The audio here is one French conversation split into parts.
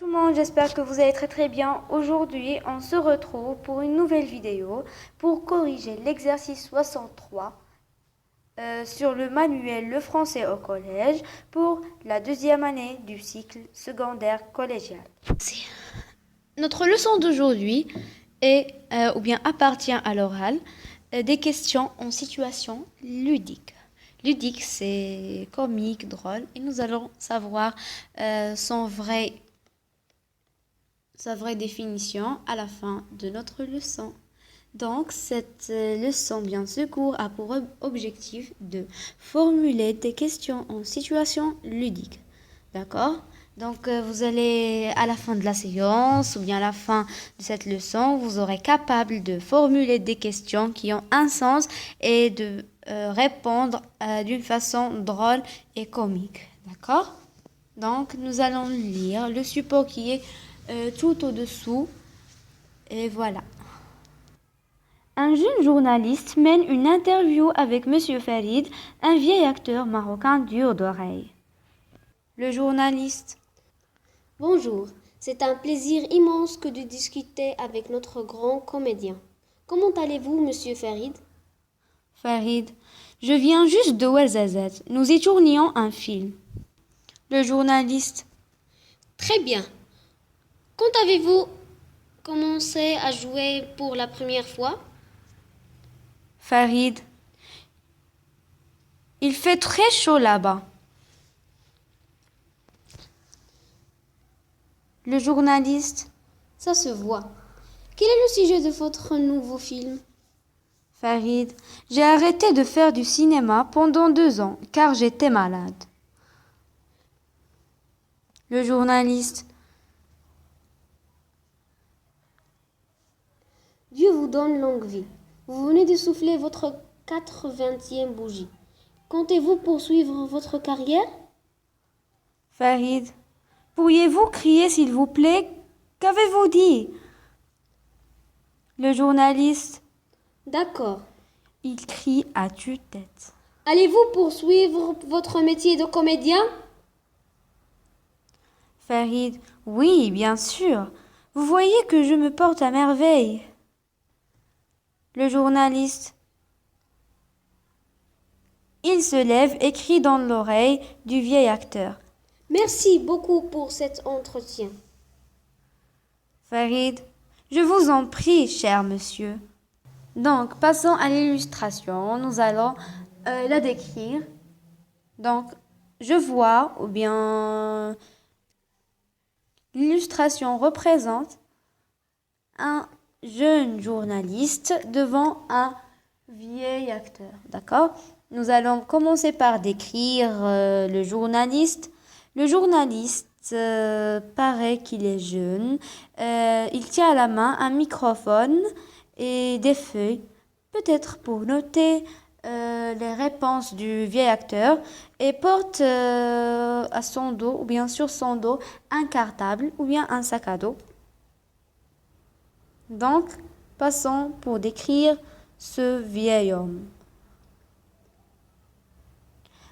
Tout le monde, j'espère que vous allez très bien. Aujourd'hui, on se retrouve pour une nouvelle vidéo pour corriger l'exercice 63 sur le manuel Le français au collège pour la deuxième année du cycle secondaire collégial. Notre leçon d'aujourd'hui est ou bien appartient à l'oral des questions en situation ludique. Ludique, c'est comique, drôle, et nous allons savoir sa vraie définition à la fin de notre leçon. Donc, cette leçon, bien sûr, a pour objectif de formuler des questions en situation ludique. D'accord? Donc, vous allez, à la fin de la séance ou bien à la fin de cette leçon, vous aurez capable de formuler des questions qui ont un sens et de répondre d'une façon drôle et comique. D'accord? Donc, nous allons lire le support qui est tout au-dessous. Et voilà. Un jeune journaliste mène une interview avec Monsieur Farid, un vieil acteur marocain dur d'oreille. Le journaliste. Bonjour, c'est un plaisir immense que de discuter avec notre grand comédien. Comment allez-vous, Monsieur Farid? Farid. Je viens juste de Ouarzazate. Nous y tournions un film. Le journaliste. Très bien. Quand avez-vous commencé à jouer pour la première fois? Farid. Il fait très chaud là-bas. Le journaliste. Ça se voit. Quel est le sujet de votre nouveau film? Farid. J'ai arrêté de faire du cinéma pendant 2 ans car j'étais malade. Le journaliste. Dieu vous donne longue vie. Vous venez de souffler votre 80e bougie. Comptez-vous poursuivre votre carrière? Farid. Pourriez-vous crier s'il vous plaît? Qu'avez-vous dit? Le journaliste. D'accord. Il crie à tue-tête. Allez-vous poursuivre votre métier de comédien? Farid. Oui, bien sûr. Vous voyez que je me porte à merveille. Le journaliste. Il se lève et crie dans l'oreille du vieil acteur. Merci beaucoup pour cet entretien. Farid. Je vous en prie, cher monsieur. Donc, passons à l'illustration. Nous allons la décrire. Donc, je vois, ou bien l'illustration représente un jeune journaliste devant un vieil acteur. D'accord? Nous allons commencer par décrire le journaliste. Le journaliste paraît qu'il est jeune. Il tient à la main un microphone et des feuilles, peut-être pour noter les réponses du vieil acteur, et porte à son dos, ou bien sur son dos, un cartable ou bien un sac à dos. Donc, passons pour décrire ce vieil homme.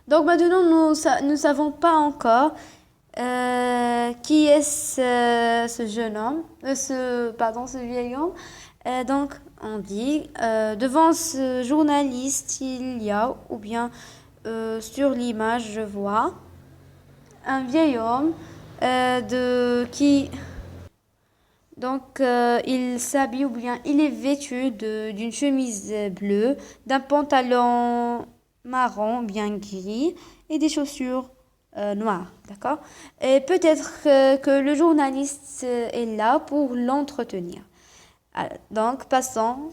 Donc maintenant, nous ne savons pas encore qui est ce jeune homme, ce vieil homme. Donc, on dit, devant ce journaliste, il y a, ou bien sur l'image, je vois, un vieil homme qui... Donc, il s'habille ou bien il est vêtu d'une chemise bleue, d'un pantalon marron bien gris et des chaussures noires, d'accord? Et peut-être que le journaliste est là pour l'entretenir. Donc, passons.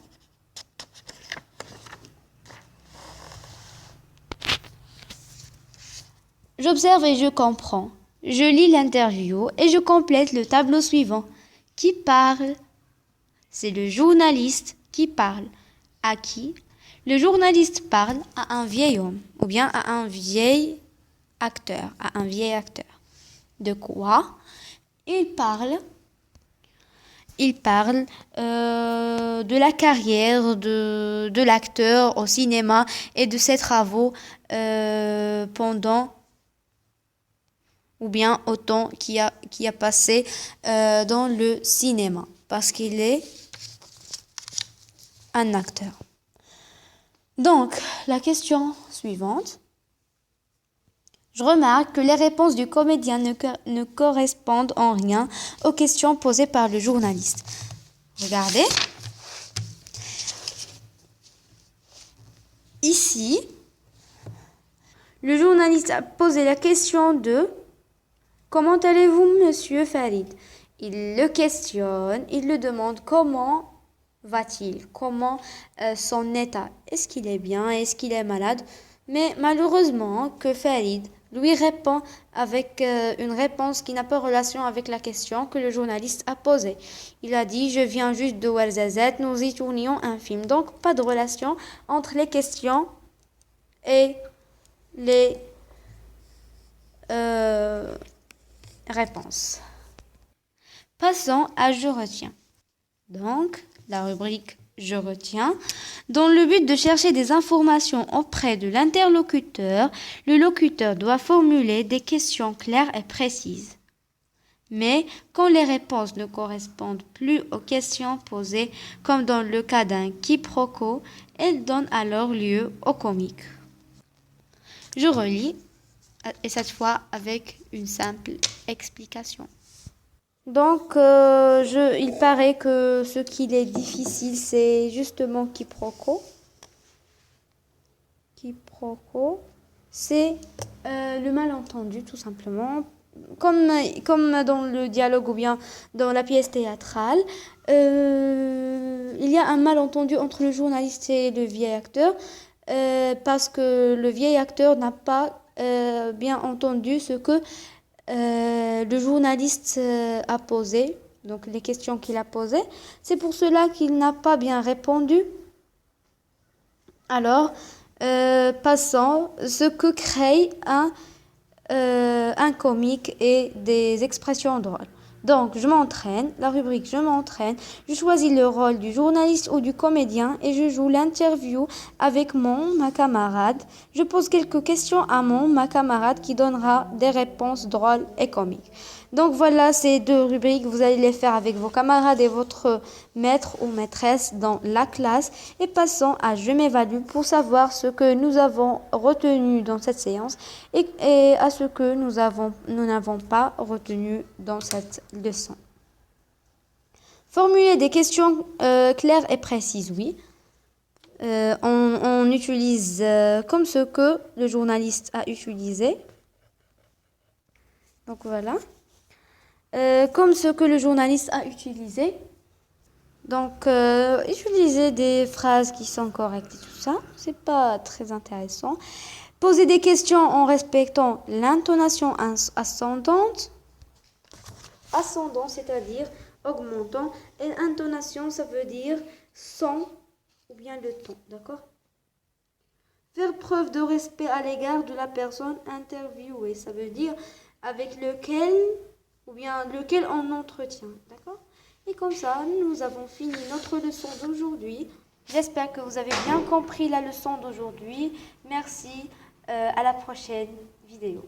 J'observe et je comprends. Je lis l'interview et je complète le tableau suivant. Qui parle? C'est le journaliste qui parle. À qui? Le journaliste parle à un vieil homme ou bien à un vieil acteur, De quoi? Il parle de la carrière de l'acteur au cinéma et de ses travaux pendant ou bien au temps qui a passé dans le cinéma, parce qu'il est un acteur. Donc, la question suivante. Je remarque que les réponses du comédien ne correspondent en rien aux questions posées par le journaliste. Regardez. Ici, le journaliste a posé la question de « Comment allez-vous, monsieur Farid ?» Il le questionne, il le demande comment va-t-il, comment son état, est-ce qu'il est bien, est-ce qu'il est malade. Mais malheureusement que Farid lui répond avec une réponse qui n'a pas relation avec la question que le journaliste a posée. Il a dit « Je viens juste de Ouarzazate, nous y tournions un film ». Donc pas de relation entre les questions et les réponses. Passons à « Je retiens ». Donc, la rubrique « Je retiens ». Dans le but de chercher des informations auprès de l'interlocuteur, le locuteur doit formuler des questions claires et précises. Mais quand les réponses ne correspondent plus aux questions posées, comme dans le cas d'un quiproquo, elles donnent alors lieu au comique. Je relis, et cette fois avec une simple explication. Donc, il paraît que ce qui est difficile, c'est justement quiproquo. Quiproquo, c'est le malentendu, tout simplement. Comme dans le dialogue ou bien dans la pièce théâtrale, il y a un malentendu entre le journaliste et le vieil acteur, parce que le vieil acteur n'a pas bien entendu ce que le journaliste a posé, donc les questions qu'il a posées. C'est pour cela qu'il n'a pas bien répondu. Alors, passons ce que crée un comique et des expressions drôles. Donc, je m'entraîne, la rubrique « Je m'entraîne », je choisis le rôle du journaliste ou du comédien et je joue l'interview avec ma camarade. Je pose quelques questions à ma camarade qui donnera des réponses drôles et comiques. Donc voilà ces deux rubriques, vous allez les faire avec vos camarades et votre maître ou maîtresse dans la classe. Et passons à « Je m'évalue » pour savoir ce que nous avons retenu dans cette séance et à ce que nous n'avons pas retenu dans cette leçon. Formuler des questions claires et précises, oui. On utilise comme ce que le journaliste a utilisé. Donc voilà. Comme ce que le journaliste a utilisé. Donc, utiliser des phrases qui sont correctes et tout ça, c'est pas très intéressant. Poser des questions en respectant l'intonation ascendante. Ascendant, c'est-à-dire augmentant. Et intonation, ça veut dire son ou bien le ton, d'accord? Faire preuve de respect à l'égard de la personne interviewée, ça veut dire avec lequel on entretient, d'accord? Et comme ça, nous avons fini notre leçon d'aujourd'hui. J'espère que vous avez bien compris la leçon d'aujourd'hui. Merci, à la prochaine vidéo.